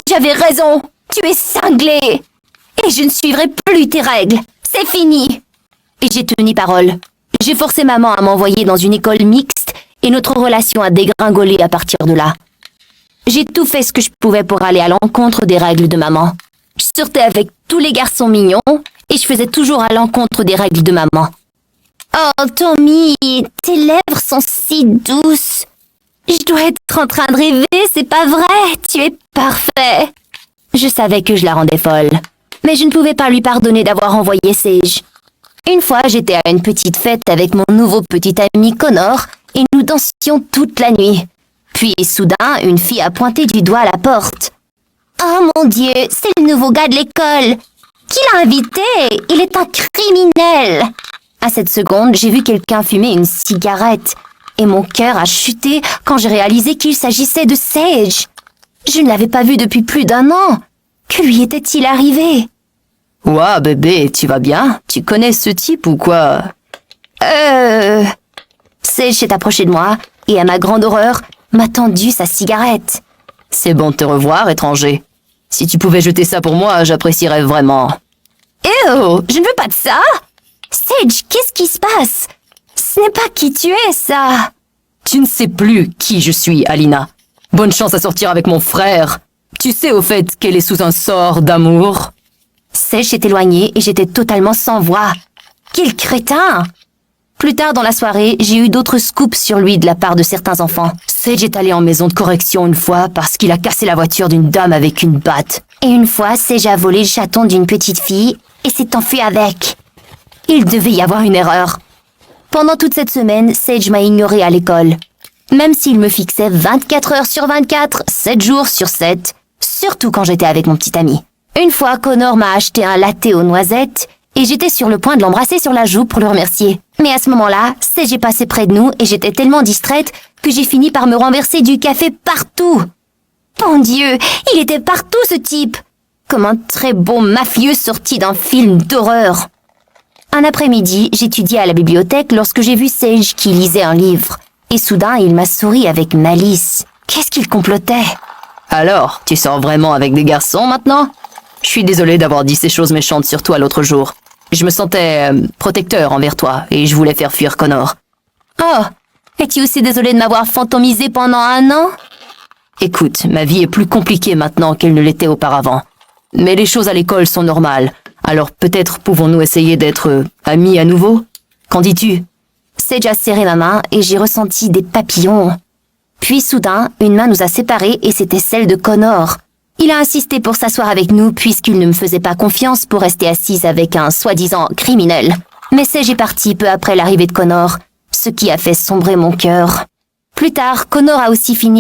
j'avais raison. Tu es cinglé. Et je ne suivrai plus tes règles. C'est fini. Et j'ai tenu parole. J'ai forcé maman à m'envoyer dans une école mixte et notre relation a dégringolé à partir de là. J'ai tout fait ce que je pouvais pour aller à l'encontre des règles de maman. Je sortais avec tous les garçons mignons et je faisais toujours à l'encontre des règles de maman. Oh, Tommy, tes lèvres sont si douces. Je dois être en train de rêver, c'est pas vrai, tu es parfait. Je savais que je la rendais folle, mais je ne pouvais pas lui pardonner d'avoir envoyé Sage. Une fois, j'étais à une petite fête avec mon nouveau petit ami Connor et nous dansions toute la nuit. Puis, soudain, une fille a pointé du doigt à la porte. Oh mon Dieu, c'est le nouveau gars de l'école. Qui l'a invité? Il est un criminel. À cette seconde, j'ai vu quelqu'un fumer une cigarette et mon cœur a chuté quand j'ai réalisé qu'il s'agissait de Sage. Je ne l'avais pas vu depuis plus d'1 an. Que lui était-il arrivé? Ouah, bébé, tu vas bien? Tu connais ce type ou quoi? Sage s'est approché de moi et à ma grande horreur, m'a tendu sa cigarette. C'est bon de te revoir, étranger. Si tu pouvais jeter ça pour moi, j'apprécierais vraiment. Je ne veux pas de ça! Sage, qu'est-ce qui se passe? Ce n'est pas qui tu es, ça! Tu ne sais plus qui je suis, Alina. Bonne chance à sortir avec mon frère. Tu sais au fait qu'elle est sous un sort d'amour? Sage s'est éloigné et j'étais totalement sans voix. Quel crétin! Plus tard dans la soirée, j'ai eu d'autres scoops sur lui de la part de certains enfants. Sage est allé en maison de correction une fois parce qu'il a cassé la voiture d'une dame avec une batte. Et une fois, Sage a volé le chaton d'une petite fille et s'est enfui avec. Il devait y avoir une erreur. Pendant toute cette semaine, Sage m'a ignoré à l'école. Même s'il me fixait 24 heures sur 24, 7 jours sur 7, surtout quand j'étais avec mon petit ami. Une fois, Connor m'a acheté un latte aux noisettes et j'étais sur le point de l'embrasser sur la joue pour le remercier. Mais à ce moment-là, Sage est passé près de nous et j'étais tellement distraite que j'ai fini par me renverser du café partout. Bon Dieu, il était partout ce type, comme un très bon mafieux sorti d'un film d'horreur. Un après-midi, j'étudiais à la bibliothèque lorsque j'ai vu Sage qui lisait un livre. Et soudain, il m'a souri avec malice. Qu'est-ce qu'il complotait? Alors, tu sors vraiment avec des garçons maintenant? Je suis désolée d'avoir dit ces choses méchantes sur toi l'autre jour. Je me sentais protecteur envers toi et je voulais faire fuir Connor. Oh, es-tu aussi désolée de m'avoir fantomisé pendant 1 an? Écoute, ma vie est plus compliquée maintenant qu'elle ne l'était auparavant. Mais les choses à l'école sont normales. Alors peut-être pouvons-nous essayer d'être amis à nouveau? Qu'en dis-tu? Sage a serré ma main et j'ai ressenti des papillons. Puis soudain, une main nous a séparés et c'était celle de Connor. Il a insisté pour s'asseoir avec nous puisqu'il ne me faisait pas confiance pour rester assise avec un soi-disant criminel. Mais Sage est parti peu après l'arrivée de Connor, ce qui a fait sombrer mon cœur. Plus tard, Connor a aussi fini